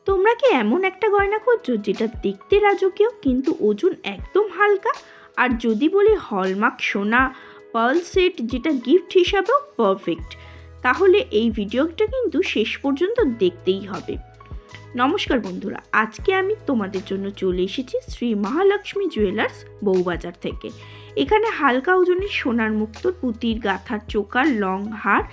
তোমরা কি এমন একটা গয়না খুঁজছো যেটা দেখতে রাজকীয় কিন্তু ওজন একদম হালকা? আর যদি বলি হলমার্ক সোনা পার্ল সেট, যেটা গিফট হিসাবেও পারফেক্ট, তাহলে এই ভিডিওটা কিন্তু শেষ পর্যন্ত দেখতেই হবে। নমস্কার বন্ধুরা, আজকে আমি তোমাদের জন্য চলে এসেছি শ্রী মহালক্ষ্মী জুয়েলার্স বউবাজার থেকে। এখানে হালকা ওজনের সোনার মুক্তোর, পুঁতির গাঁথার চোকার, লং হার,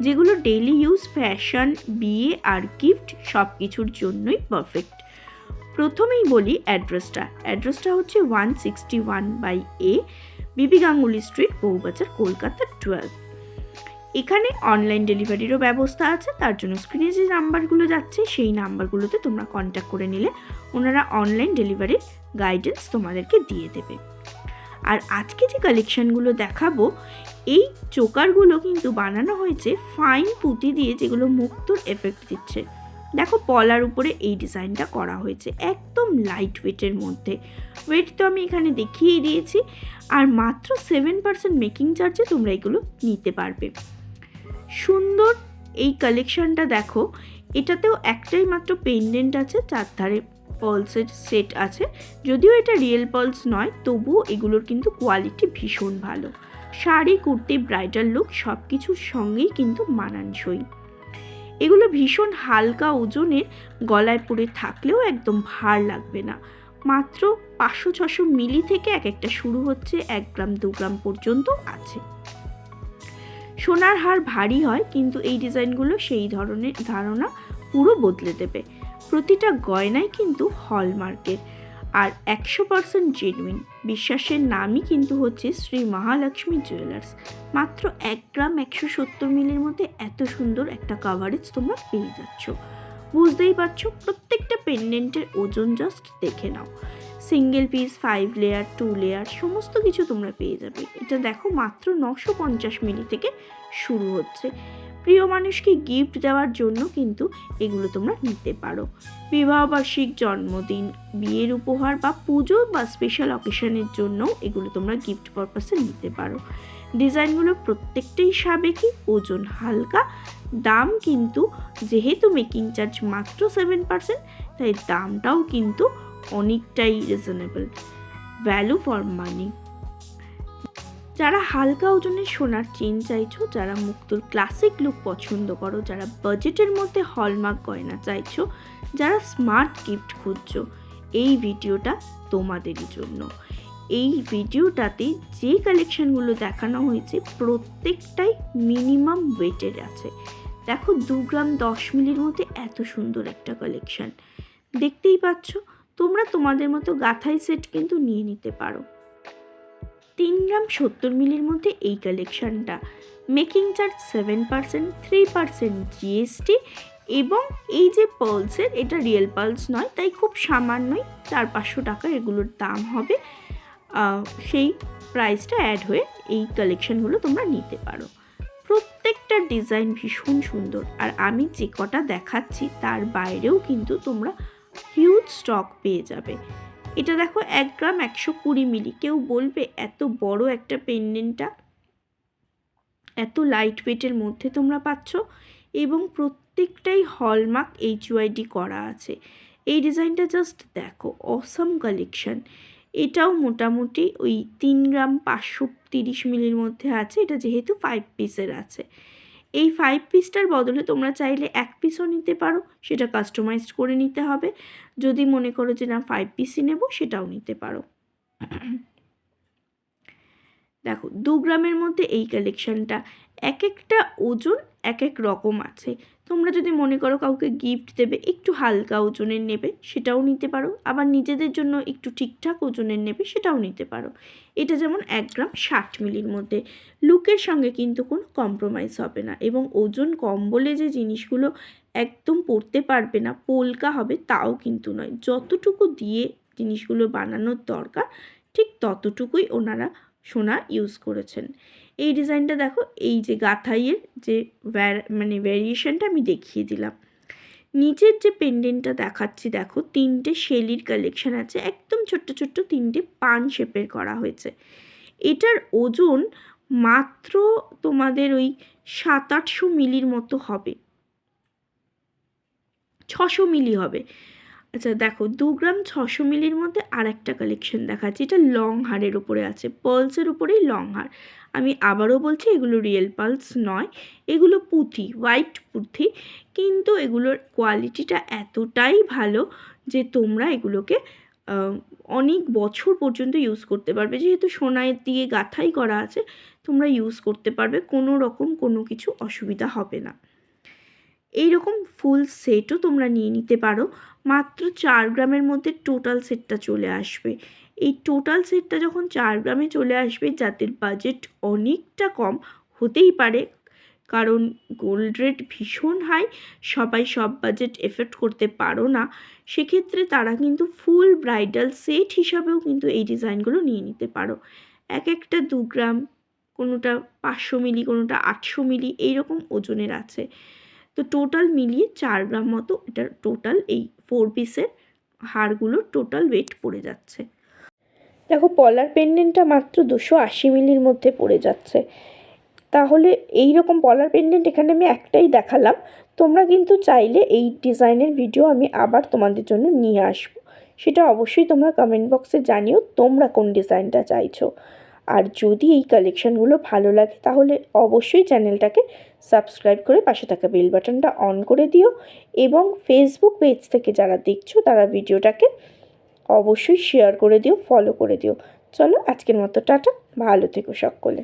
যেগুলো ডেইলি ইউজ, ফ্যাশন, বিয়ে আর গিফট সব কিছুর জন্যই পারফেক্ট। প্রথমেই বলি অ্যাড্রেসটা হচ্ছে 161/A বিবি গাঙ্গুলি স্ট্রিট, বউবাজার, কলকাতা 12। এখানে অনলাইন ডেলিভারিরও ব্যবস্থা আছে, তার জন্য স্ক্রিনে যে নাম্বারগুলো যাচ্ছে সেই নাম্বারগুলোতে তোমরা কন্ট্যাক্ট করে নিলে ওনারা অনলাইন ডেলিভারির গাইডেন্স তোমাদেরকে দিয়ে দেবে। আর আজকে যে কালেকশানগুলো দেখাবো, এই চোকারগুলো কিন্তু বানানো হয়েছে ফাইন পুঁতি দিয়ে, যেগুলো মুক্তোর এফেক্ট দিচ্ছে। দেখো, পলার উপরে এই ডিজাইনটা করা হয়েছে একদম লাইট ওয়েটের মধ্যে। ওয়েট তো আমি এখানে দেখিয়েই দিয়েছি। আর মাত্র 7% মেকিং চার্জে তোমরা এগুলো নিতে পারবে। সুন্দর এই কালেকশনটা দেখো, এটাতেও একটাই মাত্র পেন্ডেন্ট আছে, চারধারে পার্লসের সেট আছে। যদিও এটা রিয়েল পার্লস নয়, তবুও এগুলোর কিন্তু কোয়ালিটি ভীষণ ভালো। শাড়ি, কুর্তি, ব্রাইডাল লুক সব কিছুর সঙ্গেই কিন্তু মানানসই। এগুলো ভীষণ হালকা ওজনের, গলায় পরে থাকলেও একদম ভার লাগবে না। মাত্র 500-600 মিলি থেকে এক একটা শুরু হচ্ছে, 1 গ্রাম 2 গ্রাম পর্যন্ত আছে। সোনার হার ভারী হয়, কিন্তু এই ডিজাইনগুলো সেই ধরনের ধারণা পুরো বদলে দেবে। প্রতিটা গয়নাই কিন্তু হলমার্কের আর 100% জেনুইন। বিশ্বাসের নামই কিন্তু হচ্ছে শ্রী মহালক্ষ্মী জুয়েলার্স। মাত্র 1 গ্রাম 170 মিলির মধ্যে এত সুন্দর একটা কাভারেজ তোমরা পেয়ে যাচ্ছ। বুঝতেই পারছো, প্রত্যেকটা পেন্ডেন্টের ওজন জাস্ট দেখে নাও। সিঙ্গেল পিস, 5 লেয়ার, 2 লেয়ার সমস্ত কিছু তোমরা পেয়ে যাবে। এটা দেখো, মাত্র 950 মিলি থেকে শুরু হচ্ছে। প্রিয় মানুষকে গিফট দেওয়ার জন্য কিন্তু এগুলো তোমরা নিতে পারো। বিবাহবার্ষিক, জন্মদিন, বিয়ের উপহার বা পুজো বা স্পেশাল অকেশনের জন্য এগুলো তোমরা গিফট পারপাসে নিতে পারো। ডিজাইনগুলো প্রত্যেকটাই সাবেকি, ওজন হালকা। দাম কিন্তু, যেহেতু মেকিং চার্জ মাত্র 7%, তাই দামটাও কিন্তু অনেকটাই রিজনেবল। Value for money. যারা হালকা ওজনের সোনার চেন চাইছো, যারা মুক্তোর ক্লাসিক লুক পছন্দ করো, যারা বাজেটের মধ্যে হলমার্ক গয়না চাইছো, যারা স্মার্ট গিফট খুঁজছো, এই ভিডিওটা তোমাদেরই জন্য। এই ভিডিওটাতে যে কালেকশনগুলো দেখানো হয়েছে প্রত্যেকটাই মিনিমাম ওয়েটের আছে। দেখো, 2 গ্রাম 10 মিলির মধ্যে এত সুন্দর একটা কালেকশন দেখতেই পাচ্ছ। তোমরা তোমাদের মতো গাঁথাই সেট কিন্তু নিয়ে নিতে পারো। 3 গ্রাম 70 মিলির মধ্যে এই কালেকশনটা, মেকিং চার্জ 7%, 3% জিএসটি, এবং এই যে পার্লসের, এটা রিয়েল পার্লস নয়, তাই খুব সামান্যই 400-500 টাকা এগুলোর দাম হবে। সেই প্রাইসটা অ্যাড হয়ে এই কালেকশনগুলো তোমরা নিতে পারো। প্রত্যেকটা ডিজাইন ভীষণ সুন্দর, আর আমি যে কটা দেখাচ্ছি তার বাইরেও কিন্তু তোমরা হিউজ স্টক পেয়ে যাবে। এটা দেখো, 1 গ্রাম 120 মিলি। কেউ বলবে এত বড় একটা পেন্ডেন্টটা এত লাইট ওয়েটের মধ্যে তোমরা পাচ্ছ, এবং প্রত্যেকটাই হলমার্ক HYD করা আছে। এই ডিজাইনটা জাস্ট দেখো, অসাম কালেকশন। এটাও মোটামুটি ওই 3 গ্রাম 530 মিলির মধ্যে আছে। এটা যেহেতু 5 পিসের আছে, এই 5 পিসটার বদলে তোমরা চাইলে 1 পিসও নিতে পারো, সেটা কাস্টমাইজড করে নিতে হবে। যদি মনে করো যে না 5 পিসই নেব, সেটাও নিতে পারো। দেখো, 2 গ্রামের মধ্যে এই কালেকশনটা, এক একটা ওজন এক এক রকম আছে। তোমরা যদি মনে করো কাউকে গিফট দেবে, একটু হালকা ওজনের নেবে, সেটাও নিতে পারো। আবার নিজেদের জন্য একটু ঠিকঠাক ওজনের নেবে, সেটাও নিতে পারো। এটা যেমন 1 গ্রাম 60 মিলির মধ্যে। লুকের সঙ্গে কিন্তু কোনো কম্প্রোমাইজ হবে না, এবং ওজন কম বলে যে জিনিসগুলো একদম পরতে পারবে না, পোলকা হবে, তাও কিন্তু নয়। যতটুকু দিয়ে জিনিসগুলো বানানোর দরকার, ঠিক ততটুকুই ওনারা সোনা ইউজ করেছেন। এই ডিজাইনটা দেখো, এই যে গাঁথাইয়ের যে ভ্যারিয়েশনটা আমি দেখিয়ে দিলাম। নিচের যে পেন্ডেন্টটা দেখাচ্ছি, দেখো 3টে শেলির কালেকশন আছে, একদম ছোট্ট ছোট্ট 3টে পান শেপের করা হয়েছে। এটার ওজন মাত্র তোমাদের ওই 700-800 মিলির মতো হবে। 600 মিলি হবে। আচ্ছা দেখো 2 গ্রাম 600 মিলির মধ্যে আর একটা কালেকশন দেখাচ্ছি, এটা লং হারের উপরে আছে, পার্লসের উপরেই লং হার। আমি আবারও বলছি এগুলো রিয়েল পার্লস নয়, এগুলো পুঁথি, হোয়াইট পুঁথি, কিন্তু এগুলোর কোয়ালিটিটা এতটাই ভালো যে তোমরা এগুলোকে অনেক বছর পর্যন্ত ইউজ করতে পারবে, যেহেতু সোনায় দিয়ে গাঁথাই করা আছে, তোমরা ইউজ করতে পারবে, কোনো রকম কোনো কিছু অসুবিধা হবে না। এই রকম ফুল সেটও তোমরা নিয়ে নিতে পারো, মাত্র 4 গ্রামের মধ্যে টোটাল সেটটা চলে আসবে। এই টোটাল সেটটা যখন 4 গ্রামে চলে আসবে, যাদের বাজেট অনেকটা কম হতেই পারে, কারণ গোল্ড রেট ভীষণ হাই, সবাই সব বাজেট এফোর্ড করতে পারো না, সেক্ষেত্রে তারা কিন্তু ফুল ব্রাইডাল সেট হিসাবেও কিন্তু এই ডিজাইনগুলো নিয়ে নিতে পারো। এক একটা 2 গ্রাম, কোনোটা 500 মিলি, কোনোটা 800 মিলি, এইরকম ওজনের আছে। তো টোটাল মিলিয়ে 4 গ্রাম মতো এটা টোটাল এই 4 পিসের হারগুলোর টোটাল ওয়েট পড়ে যাচ্ছে। দেখো পলার পেন্ডেন্টটা মাত্র 280 মিলির মধ্যে পড়ে যাচ্ছে। তাহলে এই রকম পলার পেন্ডেন্ট এখানে আমি একটাই দেখালাম, তোমরা কিন্তু চাইলে এই ডিজাইনের ভিডিও আমি আবার তোমাদের জন্য নিয়ে আসব, সেটা অবশ্যই তোমরা কমেন্ট বক্সে জানিও তোমরা কোন ডিজাইনটা চাইছো। আর যদি এই কালেকশানগুলো ভালো লাগে তাহলে অবশ্যই চ্যানেলটাকে সাবস্ক্রাইব করে পাশে থাকা বেল বাটনটা অন করে দিও, এবং ফেসবুক পেজ থেকে যারা দেখছো তারা ভিডিওটাকে অবশ্যই শেয়ার করে দিও, ফলো করে দিও। চলো আজকের মতো টাটা, ভালো থেকো সকলে।